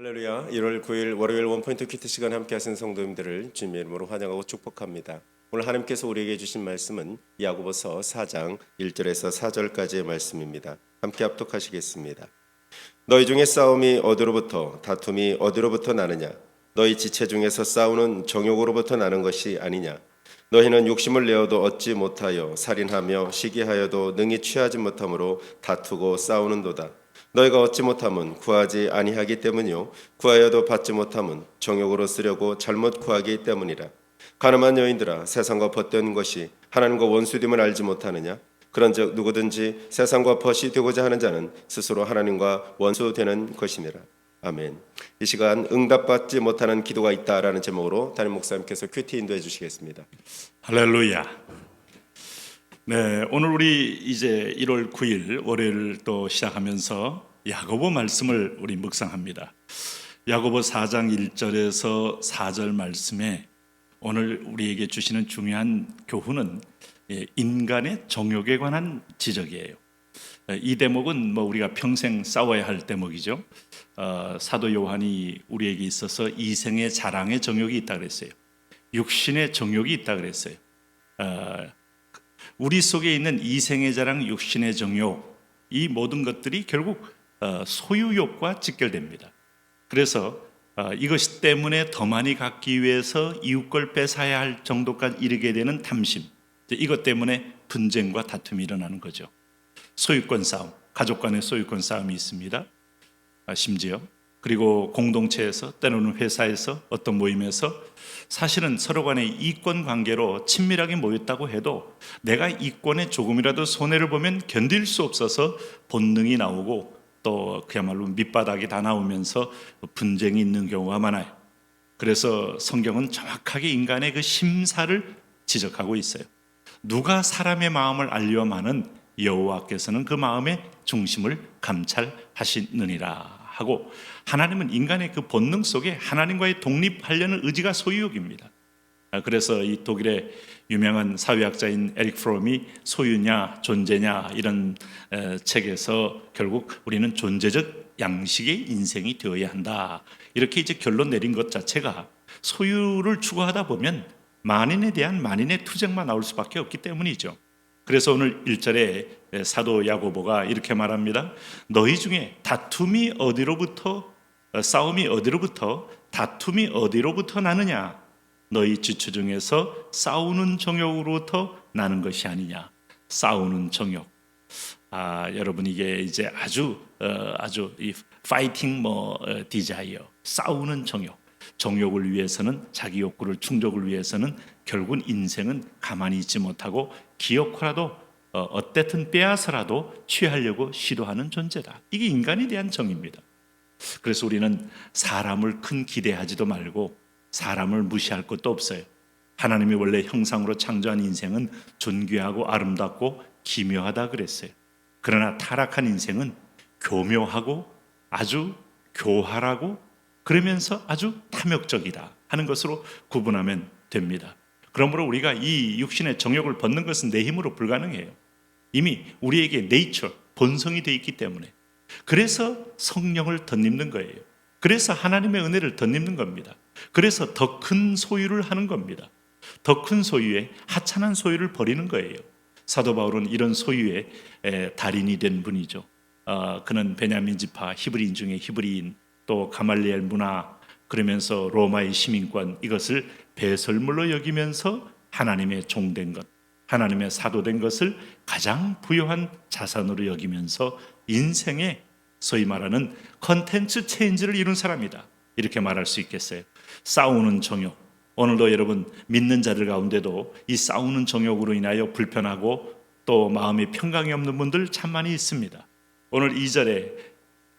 할렐루야. 1월 9일 월요일 원포인트 큐티 시간 함께 하신 성도님들을 주님의 이름으로 환영하고 축복합니다. 오늘 하나님께서 우리에게 주신 말씀은 야고보서 4장 1절에서 4절까지의 말씀입니다. 함께 합독하시겠습니다. 너희 중에 싸움이 어디로부터 다툼이 어디로부터 나느냐? 너희 지체 중에서 싸우는 정욕으로부터 나는 것이 아니냐? 너희는 욕심을 내어도 얻지 못하여 살인하며 시기하여도 능히 취하지 못함으로 다투고 싸우는도다. 너희가 얻지 못함은 구하지 아니하기 때문이요 구하여도 받지 못함은 정욕으로 쓰려고 잘못 구하기 때문이라. 가늠한 여인들아, 세상과 벗된 것이 하나님과 원수됨을 알지 못하느냐? 그런즉 누구든지 세상과 벗이 되고자 하는 자는 스스로 하나님과 원수되는 것이니라. 아멘. 이 시간 응답받지 못하는 기도가 있다라는 제목으로 담임 목사님께서 큐티 인도해 주시겠습니다. 할렐루야. 네, 오늘 우리 이제 1월 9일 월요일 또 시작하면서 야고보 말씀을 우리 묵상합니다. 야고보 4장 1절에서 4절 말씀에 오늘 우리에게 주시는 중요한 교훈은 인간의 정욕에 관한 지적이에요. 이 대목은 우리가 평생 싸워야 할 대목이죠. 사도 요한이 우리에게 있어서 이생의 자랑의 정욕이 있다 그랬어요. 육신의 정욕이 있다 그랬어요. 우리 속에 있는 이생의 자랑, 육신의 정욕, 이 모든 것들이 결국 소유욕과 직결됩니다. 그래서 이것 때문에 더 많이 갖기 위해서 이웃 걸 뺏어야 할 정도까지 이르게 되는 탐심, 이것 때문에 분쟁과 다툼이 일어나는 거죠. 소유권 싸움, 가족 간의 소유권 싸움이 있습니다. 심지어 그리고 공동체에서, 때로는 회사에서, 어떤 모임에서 사실은 서로 간의 이권 관계로 친밀하게 모였다고 해도 내가 이권에 조금이라도 손해를 보면 견딜 수 없어서 본능이 나오고 또 그야말로 밑바닥이 다 나오면서 분쟁이 있는 경우가 많아요. 그래서 성경은 정확하게 인간의 그 심사를 지적하고 있어요. 누가 사람의 마음을 알려마는 여호와께서는 그 마음의 중심을 감찰하시느니라 하고, 하나님은 인간의 그 본능 속에 하나님과의 독립하려는 의지가 소유욕입니다. 그래서 이 독일의 유명한 사회학자인 에릭 프롬이 소유냐 존재냐 이런 책에서 결국 우리는 존재적 양식의 인생이 되어야 한다, 이렇게 이제 결론 내린 것 자체가 소유를 추구하다 보면 만인에 대한 만인의 투쟁만 나올 수밖에 없기 때문이죠. 그래서 오늘 1절에 사도 야고보가 이렇게 말합니다. 너희 중에 다툼이 어디로부터, 싸움이 어디로부터, 다툼이 어디로부터 나느냐? 너희 지체 중에서 싸우는 정욕으로부터 나는 것이 아니냐? 싸우는 정욕. 여러분, 이게 이제 아주 이 파이팅 디자이어, 싸우는 정욕. 정욕을 위해서는, 자기 욕구를 충족을 위해서는 결국은 인생은 가만히 있지 못하고 기어코라도 어쨌든 빼앗아라도 취하려고 시도하는 존재다. 이게 인간에 대한 정의입니다. 그래서 우리는 사람을 큰 기대하지도 말고 사람을 무시할 것도 없어요. 하나님이 원래 형상으로 창조한 인생은 존귀하고 아름답고 기묘하다 그랬어요. 그러나 타락한 인생은 교묘하고 아주 교활하고 그러면서 아주 탐욕적이다 하는 것으로 구분하면 됩니다. 그러므로 우리가 이 육신의 정욕을 벗는 것은 내 힘으로 불가능해요. 이미 우리에게 네이처, 본성이 되어 있기 때문에. 그래서 성령을 덧입는 거예요. 그래서 하나님의 은혜를 덧입는 겁니다. 그래서 더 큰 소유를 하는 겁니다. 더 큰 소유에 하찮은 소유를 버리는 거예요. 사도 바울은 이런 소유의 달인이 된 분이죠. 그는 베냐민 지파 히브리인 중에 히브리인, 또 가말리엘 문화, 그러면서 로마의 시민권, 이것을 배설물로 여기면서 하나님의 종된 것, 하나님의 사도된 것을 가장 부요한 자산으로 여기면서 인생의 소위 말하는 컨텐츠 체인지를 이룬 사람이다, 이렇게 말할 수 있겠어요. 싸우는 정욕, 오늘도 여러분 믿는 자들 가운데도 이 싸우는 정욕으로 인하여 불편하고 또 마음의 평강이 없는 분들 참 많이 있습니다. 오늘 2절에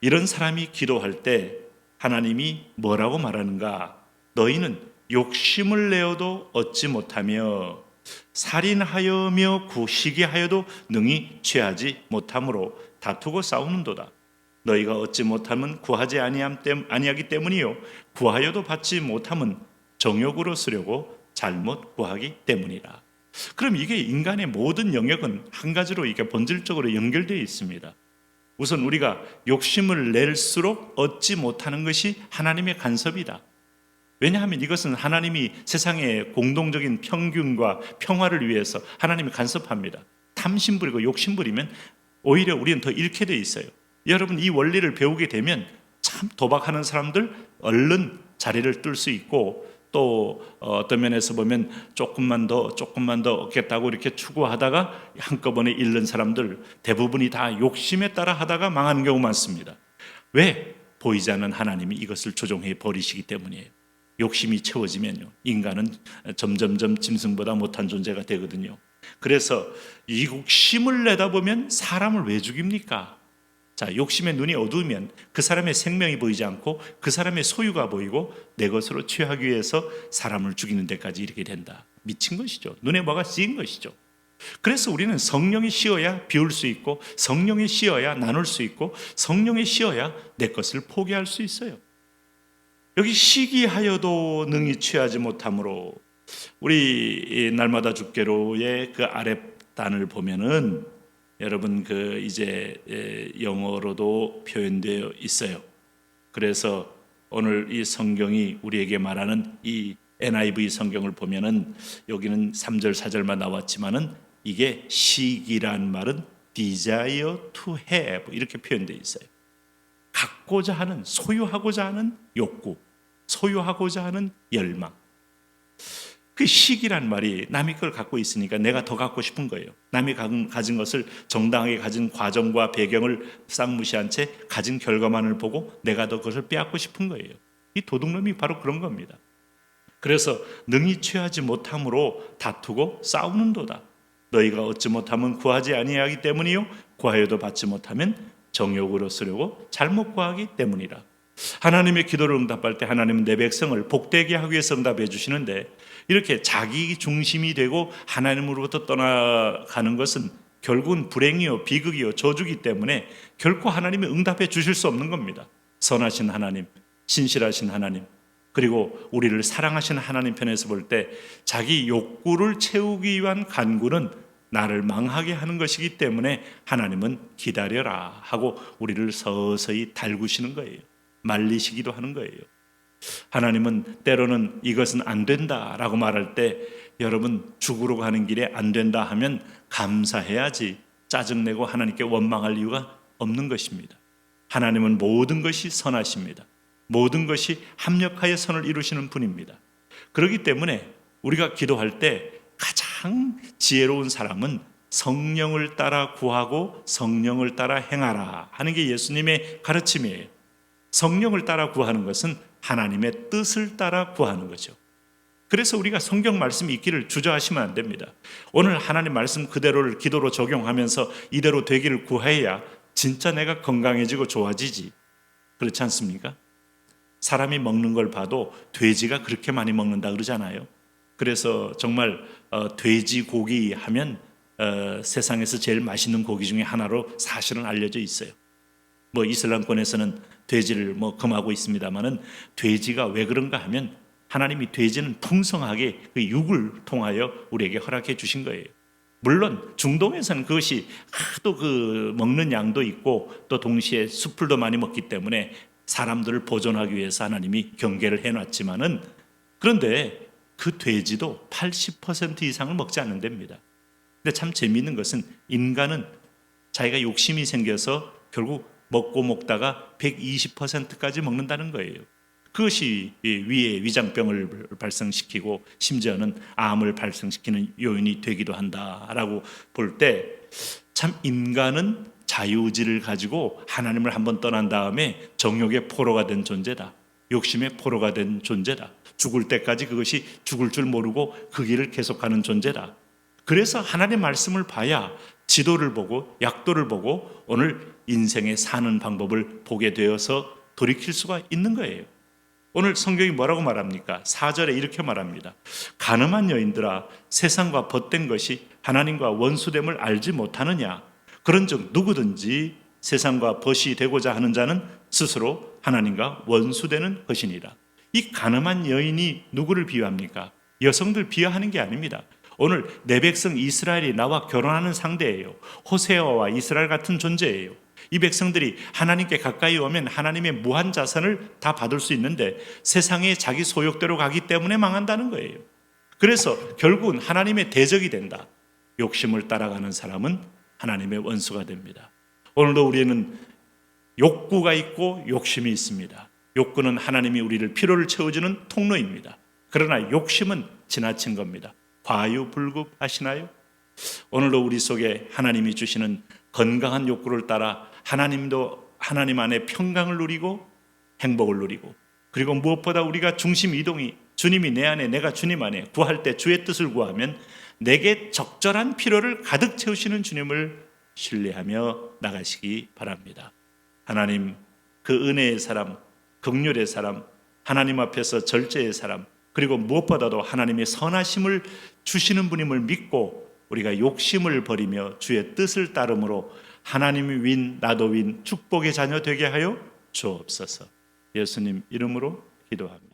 이런 사람이 기도할 때 하나님이 뭐라고 말하는가? 너희는 욕심을 내어도 얻지 못하며 살인하여며 시기하여도 능히 취하지 못함으로 다투고 싸우는도다. 너희가 얻지 못함은 구하지 아니하기 때문이요 구하여도 받지 못함은 정욕으로 쓰려고 잘못 구하기 때문이라. 그럼 이게 인간의 모든 영역은 한 가지로 이게 본질적으로 연결되어 있습니다. 우선 우리가 욕심을 낼수록 얻지 못하는 것이 하나님의 간섭이다. 왜냐하면 이것은 하나님이 세상의 공동적인 평균과 평화를 위해서 하나님이 간섭합니다. 탐심 부리고 욕심 부리면 오히려 우리는 더 잃게 돼 있어요. 여러분, 이 원리를 배우게 되면 참 도박하는 사람들 얼른 자리를 뜰 수 있고, 또 어떤 면에서 보면 조금만 더 얻겠다고 이렇게 추구하다가 한꺼번에 잃는 사람들 대부분이 다 욕심에 따라 하다가 망하는 경우 많습니다. 왜? 보이지 않는 하나님이 이것을 조종해 버리시기 때문이에요. 욕심이 채워지면요, 인간은 점점점 짐승보다 못한 존재가 되거든요. 그래서 이 욕심을 내다보면 사람을 왜 죽입니까? 자, 욕심의 눈이 어두우면 그 사람의 생명이 보이지 않고 그 사람의 소유가 보이고 내 것으로 취하기 위해서 사람을 죽이는 데까지 이르게 된다. 미친 것이죠. 눈에 뭐가 씌인 것이죠. 그래서 우리는 성령이 씌어야 비울 수 있고, 성령이 씌어야 나눌 수 있고, 성령이 씌어야 내 것을 포기할 수 있어요. 여기 시기하여도 능히 취하지 못함으로, 우리 날마다 죽게로의 그 아랫단을 보면은 여러분 그 이제 영어로도 표현되어 있어요. 그래서 오늘 이 성경이 우리에게 말하는 이 NIV 성경을 보면은 여기는 3절 4절만 나왔지만은 이게 시기란 말은 desire to have 이렇게 표현되어 있어요. 갖고자 하는, 소유하고자 하는 욕구, 소유하고자 하는 열망. 그 시기란 말이 남이 그걸 갖고 있으니까 내가 더 갖고 싶은 거예요. 남이 가진 것을 정당하게 가진 과정과 배경을 싹 무시한 채 가진 결과만을 보고 내가 더 그것을 빼앗고 싶은 거예요. 이 도둑놈이 바로 그런 겁니다. 그래서 능히 취하지 못함으로 다투고 싸우는도다. 너희가 얻지 못하면 구하지 아니하기 때문이요, 구하여도 받지 못하면 정욕으로 쓰려고 잘못 구하기 때문이라. 하나님의 기도를 응답할 때 하나님은 내 백성을 복되게 하기 위해서 응답해 주시는데, 이렇게 자기 중심이 되고 하나님으로부터 떠나가는 것은 결국은 불행이요 비극이요 저주기 때문에 결코 하나님이 응답해 주실 수 없는 겁니다. 선하신 하나님, 신실하신 하나님, 그리고 우리를 사랑하시는 하나님 편에서 볼 때 자기 욕구를 채우기 위한 간구는 나를 망하게 하는 것이기 때문에 하나님은 기다려라 하고 우리를 서서히 달구시는 거예요. 말리시기도 하는 거예요. 하나님은 때로는 이것은 안 된다라고 말할 때, 여러분 죽으러 가는 길에 안 된다 하면 감사해야지 짜증내고 하나님께 원망할 이유가 없는 것입니다. 하나님은 모든 것이 선하십니다. 모든 것이 합력하여 선을 이루시는 분입니다. 그렇기 때문에 우리가 기도할 때 가장 지혜로운 사람은 성령을 따라 구하고 성령을 따라 행하라 하는 게 예수님의 가르침이에요. 성령을 따라 구하는 것은 하나님의 뜻을 따라 구하는 거죠. 그래서 우리가 성경 말씀이 있기를 주저하시면 안 됩니다. 오늘 하나님 말씀 그대로를 기도로 적용하면서 이대로 되기를 구해야 진짜 내가 건강해지고 좋아지지. 그렇지 않습니까? 사람이 먹는 걸 봐도 돼지가 그렇게 많이 먹는다 그러잖아요. 그래서 정말 돼지고기 하면 세상에서 제일 맛있는 고기 중에 하나로 사실은 알려져 있어요. 뭐 이슬람권에서는 돼지를 금하고 있습니다만은, 돼지가 왜 그런가 하면 하나님이 돼지는 풍성하게 그 육을 통하여 우리에게 허락해 주신 거예요. 물론 중동에서는 그것이 하도 그 먹는 양도 있고 또 동시에 수풀도 많이 먹기 때문에 사람들을 보존하기 위해서 하나님이 경계를 해놨지만은, 그런데 그 돼지도 80% 이상을 먹지 않는답니다. 근데 참 재미있는 것은 인간은 자기가 욕심이 생겨서 결국 먹고 먹다가 120%까지 먹는다는 거예요. 그것이 위에 위장병을 발생시키고 심지어는 암을 발생시키는 요인이 되기도 한다라고 볼 때, 참 인간은 자유의지를 가지고 하나님을 한번 떠난 다음에 정욕의 포로가 된 존재다. 욕심의 포로가 된 존재다. 죽을 때까지 그것이 죽을 줄 모르고 그 길을 계속하는 존재다. 그래서 하나님의 말씀을 봐야 지도를 보고 약도를 보고 오늘 인생의 사는 방법을 보게 되어서 돌이킬 수가 있는 거예요. 오늘 성경이 뭐라고 말합니까? 4절에 이렇게 말합니다. 가늠한 여인들아, 세상과 벗된 것이 하나님과 원수됨을 알지 못하느냐? 그런즉 누구든지 세상과 벗이 되고자 하는 자는 스스로 하나님과 원수되는 것이니라. 이 가늠한 여인이 누구를 비유합니까? 여성들 비유하는 게 아닙니다. 오늘 내 백성 이스라엘이 나와 결혼하는 상대예요. 호세아와 이스라엘 같은 존재예요. 이 백성들이 하나님께 가까이 오면 하나님의 무한 자선을 다 받을 수 있는데 세상에 자기 소욕대로 가기 때문에 망한다는 거예요. 그래서 결국은 하나님의 대적이 된다. 욕심을 따라가는 사람은 하나님의 원수가 됩니다. 오늘도 우리는 욕구가 있고 욕심이 있습니다. 욕구는 하나님이 우리를 필요를 채워주는 통로입니다. 그러나 욕심은 지나친 겁니다. 과유불급 하시나요? 오늘도 우리 속에 하나님이 주시는 건강한 욕구를 따라 하나님도 하나님 안에 평강을 누리고 행복을 누리고, 그리고 무엇보다 우리가 중심 이동이 주님이 내 안에 내가 주님 안에 구할 때 주의 뜻을 구하면 내게 적절한 필요를 가득 채우시는 주님을 신뢰하며 나가시기 바랍니다. 하나님 그 은혜의 사람, 긍휼의 사람, 하나님 앞에서 절제의 사람, 그리고 무엇보다도 하나님의 선하심을 주시는 분임을 믿고 우리가 욕심을 버리며 주의 뜻을 따름으로 하나님이 윈 나도 윈 축복의 자녀 되게 하여 주옵소서. 예수님 이름으로 기도합니다.